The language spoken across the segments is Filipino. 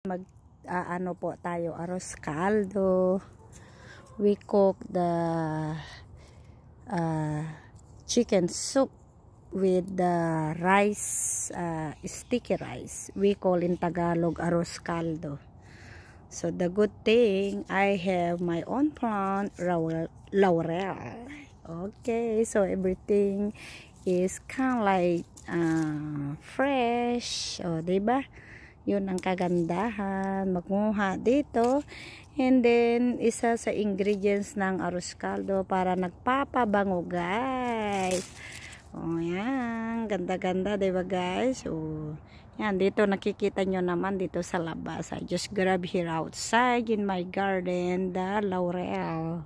Mag ano po tayo, arroz caldo. We cook the chicken soup with the rice, sticky rice. We call in Tagalog arroz caldo. So the good thing, I have my own plant, laurel. Okay, so everything is kind of like fresh. O, diba? Yun ang kagandahan. Magmuha dito. And then, isa sa ingredients ng arroz caldo para nagpapabango, guys. O, yan. Ganda-ganda, diba, guys? O, yan. Dito nakikita nyo naman dito sa labas. I just grab here outside in my garden, the laurel.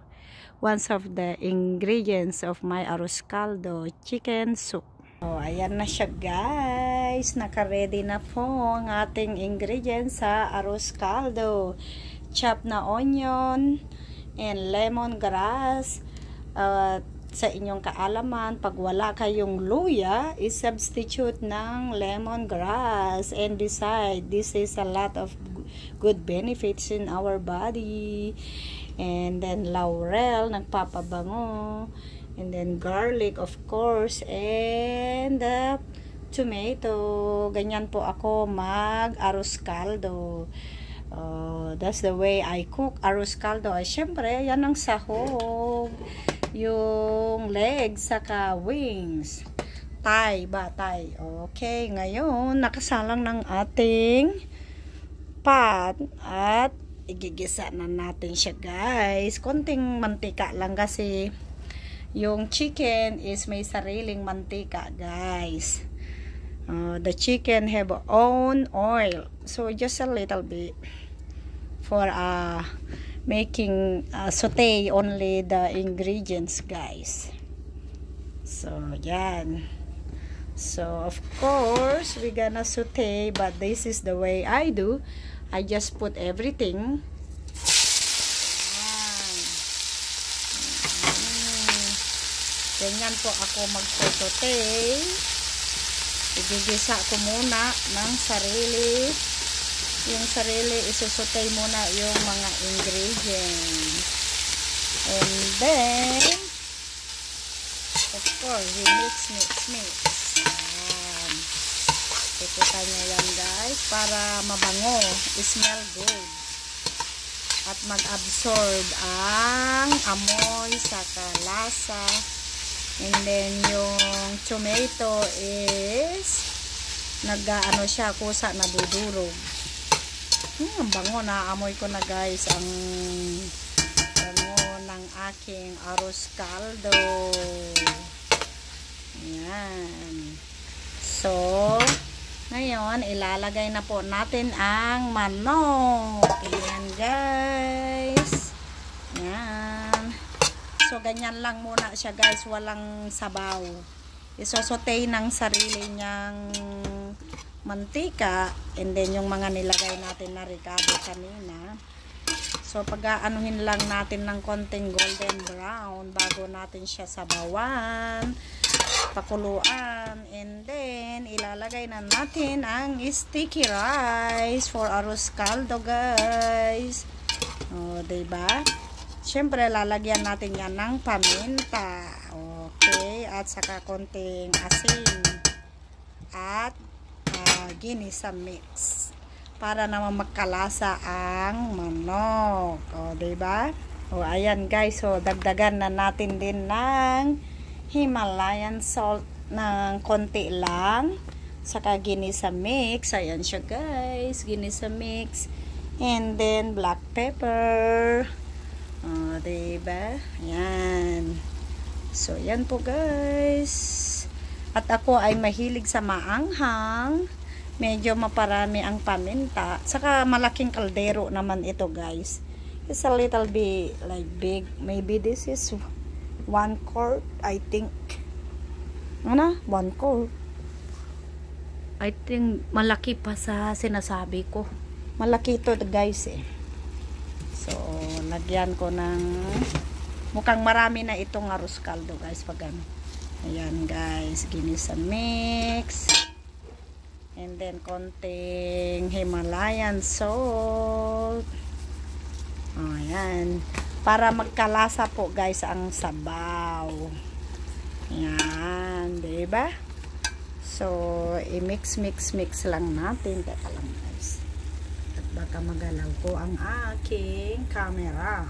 One of the ingredients of my arroz caldo, chicken soup. Oh, ayan na siya, guys. Naka-ready na po ang ating ingredients sa arroz caldo. Chop na onion and lemongrass. Sa inyong kaalaman, pag wala kayong luya, i-substitute ng lemongrass. And decide, this is a lot of good benefits in our body. And then laurel, nagpapabango. And then garlic, of course, and the tomato. Ganyan po ako mag-arroz caldo. That's the way I cook arroz caldo. Ay, syempre, yan ang sahog. Yung legs, saka wings. Thigh ba? Thigh. Okay, ngayon, nakasalang ng ating pot at igigisa na natin siya, guys. Konting mantika lang kasi yung chicken is may sariling mantika, guys. The chicken have own oil, so just a little bit for making saute only the ingredients, guys. So yan. So of course we gonna saute, but this is the way I do. I just put everything. Ganyan po ako magsosote. Igigisa ko muna ng sarili. Yung sarili, isusote muna yung mga ingredients. And then, of course, we mix. Ayan. Ikutan nyo yan, guys, para mabango. Smell good. At mag-absorb ang amoy sa kalasa. And then yung tomato is nag-ano siya, kusa nadudurog. Ang bango, naamoy ko na, guys, ang bango ng aking arroz caldo. Yan. So ngayon ilalagay na po natin ang manok. Ayan, guys. Yan. So, ganyan lang muna siya, guys. Walang sabaw. Isosote ng sarili niyang mantika. And then, yung mga nilagay natin na ricado kanina. So, pag-aanuhin lang natin ng konting golden brown bago natin siya sabawan, pakuluan. And then, ilalagay na natin ang sticky rice for arroz caldo, guys. O, diba? Siyempre, lalagyan natin yan ng paminta. Okay. At saka konting asin. At ginisa mix. Para naman magkalasa ang manok. O, diba? O, ayan, guys. So, dagdagan na natin din ng Himalayan salt ng konti lang. Saka ginisa mix. Ayan siya, guys. Ginisa mix. And then, black pepper. Diba? Yan. So, yan po, guys. At ako ay mahilig sa maanghang. Medyo maparami ang paminta. Saka malaking kaldero naman ito, guys. It's a little bit like big. Maybe this is 1 quart, I think. Ano? 1 quart. I think malaki pa sa sinasabi ko. Malaki ito, guys, eh. So, lagyan ko ng mukhang marami na itong arroz caldo, guys, pag ano. Ayan, guys, ginisa mix. And then, konting Himalayan salt. Ayan. Para magkalasa po, guys, ang sabaw. Ayan. Diba? So, i-mix lang natin. Teka lang, guys. At baka magalaw ko ang aking camera.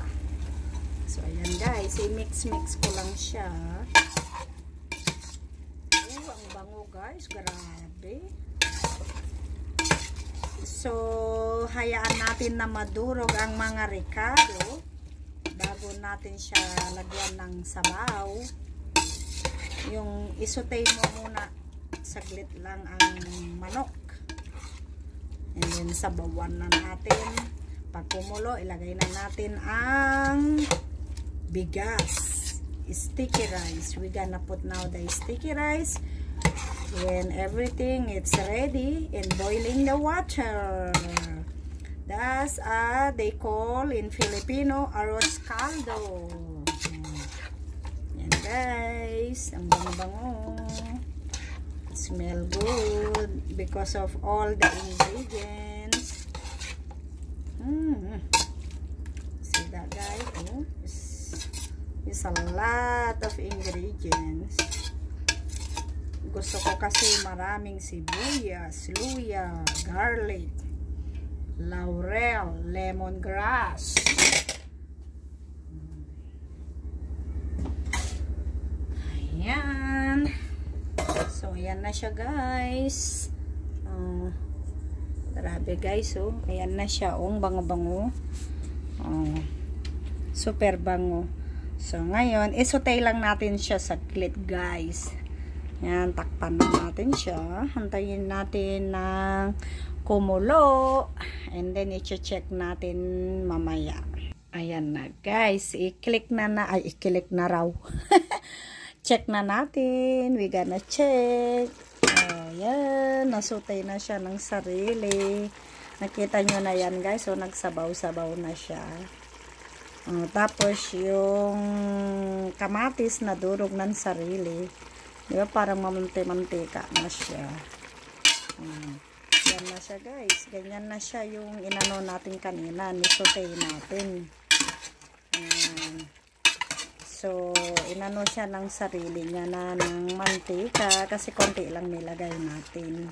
So, ayan, guys. I-mix ko lang siya. Oh, ang bango, guys. Grabe. So, hayaan natin na madurog ang mga rekado bago natin siya lagyan ng sabaw. Yung isutay mo muna saglit lang ang manok. And then, sabawan na natin. Pag kumulo, ilagay na natin ang bigas. Sticky rice. We're gonna put now the sticky rice. When everything is ready and boiling the water. That's they call in Filipino arroz caldo. Yan guys, ang bango-bango. Smell good because of all the ingredients. See that guys? Oh, it's a lot of ingredients. Gusto ko kasi maraming sibuyas, luya, garlic, laurel, lemongrass. Ayan. So, ayan na siya guys. Grabe guys, oh. Ayan na siya, oh. Bango-bango. Super bango. So, ngayon, isutay lang natin siya saglit guys. Yan, takpan na natin siya. Hantayin natin ng kumulo. And then, i-check natin mamaya. Ayan na, guys. I-click na raw. Check na natin. We gonna check. Ayan. Nasutay na siya ng sarili. Nakita nyo na yan, guys. So, nagsabaw-sabaw na siya. Tapos, yung kamatis na durog ng sarili. Diba? Parang mamante-mantika na siya. Yan na siya guys. Ganyan na siya yung inano natin kanina. Nisutay natin. So, inano siya ng sarili niya na ng mantika. Kasi konti lang nilagay natin.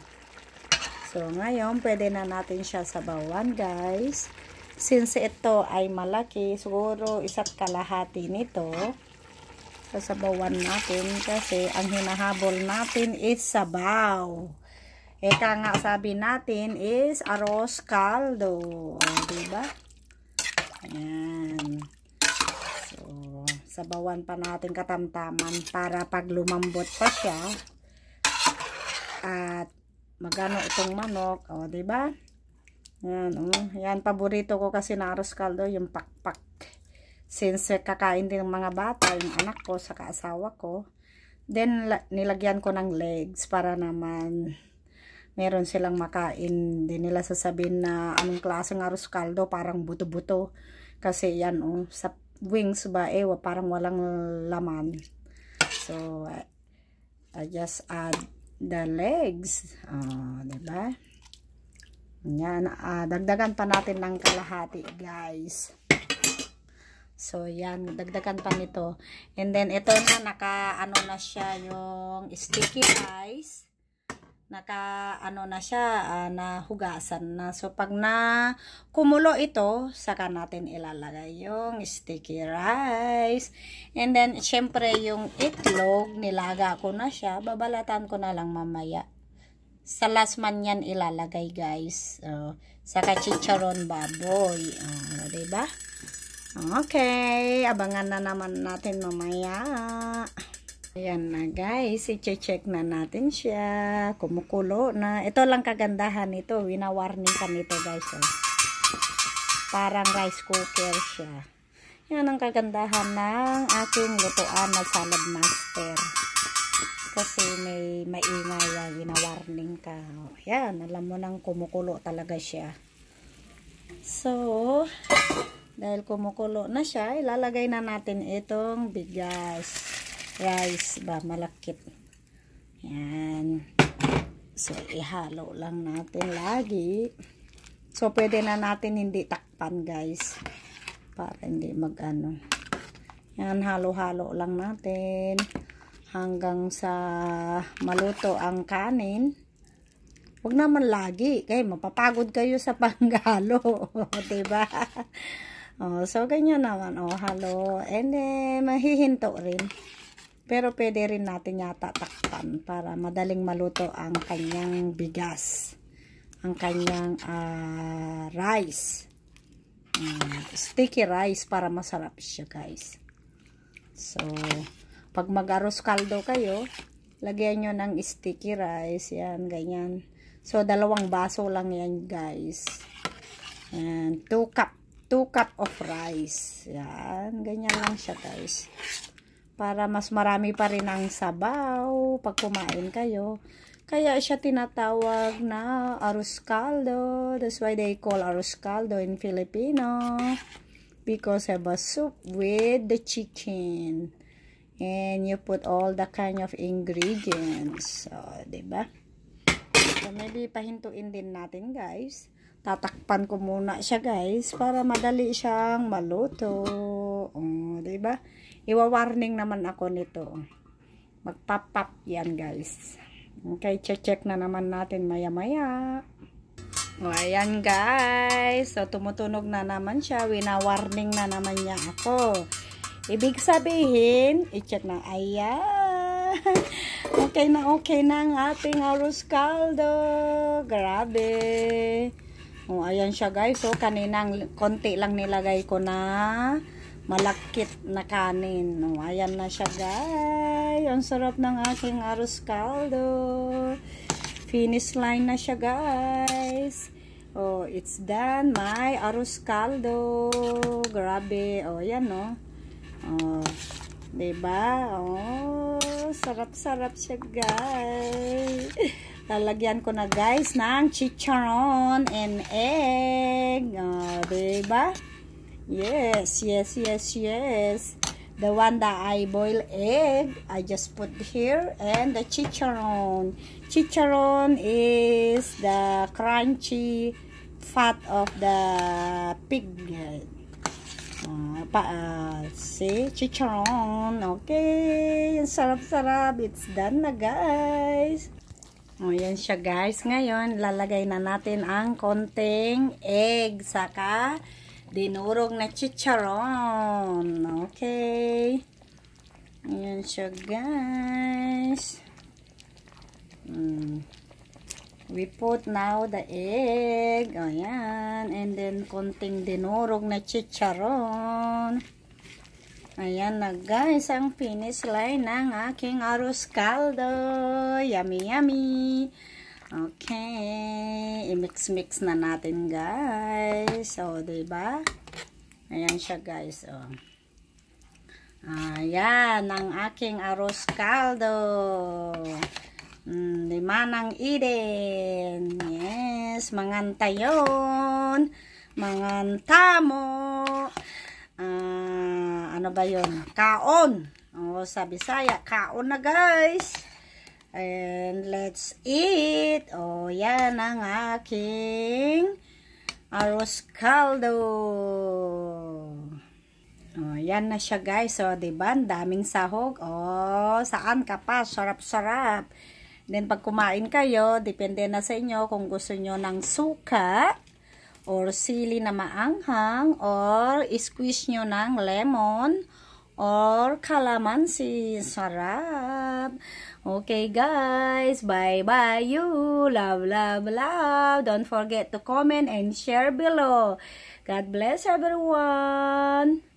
So, ngayon, pwede na natin siya sabawan guys. Since ito ay malaki, siguro 1 kalahati nito. Sasabawan natin kasi ang hinahabol natin is sabaw. Eka nga sabi natin is arroz caldo. Diba? Ayan. So, sabawan pa natin katamtaman para pag lumambot pa siya at magano itong manok. O, diba? Ayan, Yan, paborito ko kasi na arroz caldo, yung pakpak. Since kakain din ng mga bata, yung anak ko, sa asawa ko, then nilagyan ko ng legs para naman meron silang makain. Din nila sasabihin na anong klaseng arroz caldo, parang buto-buto. Kasi yan, sa wings ba, parang walang laman. So, I just add the legs. Diba? Yan, dagdagan pa natin ng kalahati, guys. So, yan. Dagdagan pa nito. And then, ito na, naka-ano na siya yung sticky rice. Naka-ano na siya, nahugasan na. So, pag na kumulo ito, saka natin ilalagay yung sticky rice. And then, syempre, yung itlog, nilaga ko na siya. Babalatan ko na lang mamaya. Sa last man yan ilalagay, guys. Saka chicharon baboy. Diba? Okay, abangan na naman natin mamaya. Ayan na guys, i-check na natin siya. Kumukulo na. Ito lang kagandahan nito. Wina-warning ka nito guys. Parang rice cooker siya. Yan ang kagandahan ng aking lutuan na salad master. Kasi may maingay, wina-warning ka. Ayan, alam mo nang kumukulo talaga siya. So, dahil kumukulo na siya, ilalagay na natin itong bigas. Rice ba, malakit. Yan. So, ihalo lang natin lagi. So, pwede na natin hindi takpan, guys. Para hindi mag-ano. Yan, halo-halo lang natin. Hanggang sa maluto ang kanin. Huwag naman lagi. Kaya mapapagod kayo sa panghalo. Diba? So, ganyan naman. Halo. And then, mahihinto rin. Pero pwede rin natin yata takpan para madaling maluto ang kanyang bigas. Ang kanyang rice. Sticky rice para masarap siya, guys. So, pag mag-arroz caldo kayo, lagyan nyo ng sticky rice. Yan, ganyan. So, 2 baso lang yan, guys. And 2 cup of rice. Yan, ganyan lang siya, guys. Para mas marami pa rin ang sabaw pag kumain kayo. Kaya siya tinatawag na arroz caldo. That's why they call arroz caldo in Filipino. Because have a soup with the chicken. And you put all the kind of ingredients. So, diba? So, maybe pahintuin din natin, guys. Tatakpan ko muna siya, guys, para madali siyang maluto. Diba? Iwa-warning naman ako nito. Magpap-pop yan, guys. Okay, check na naman natin maya-maya. Ayan, guys. So, tumutunog na naman siya. Wina-warning na naman niya ako. Ibig sabihin, i-check na. Ayan. Okay na ang ating arroz caldo. Grabe. Ayan siya, guys. So, kaninang konti lang nilagay ko na malakit na kanin. Ayan na siya, guys. Ang sarap ng aking arroz caldo. Finish line na siya, guys. It's done. My arroz caldo. Grabe. Yan, no. Diba? Sarap-sarap siya, guys. Lalagyan ko na, guys, ng chicharon and egg. Diba? Yes. The one that I boil egg, I just put here, and the chicharon. Chicharon is the crunchy fat of the pig. See, chicharon. Okay, yung sarap-sarap. It's done na, guys. Yan siya, guys. Ngayon, lalagay na natin ang konting egg, saka dinurog na chicharon. Okay. Ayan siya, guys. We put now the egg. Ayan. And then, konting dinurog na chicharon. Ayan na, guys. Ang finish line ng aking arroz caldo. Yummy, yummy. Okay, i-mix-mix na natin, guys. Diba? Ayan siya, guys. Ayan, ang aking arroz caldo. Manang Eden. Yes, mangantayon. Mangantamo. Ano ba yun? Kaon. Sa Bisaya, kaon na, guys. And let's eat. Yan ang aking arroz caldo. Yan na siya, guys. Diba? Daming sahog. Saan ka pa? Sarap-sarap. Then, pag kumain kayo, depende na sa inyo kung gusto nyo ng suka or sili na maanghang or squeeze nyo ng lemon or calamansi. Sarap. Okay, guys. Bye-bye you. Love, love, love. Don't forget to comment and share below. God bless everyone.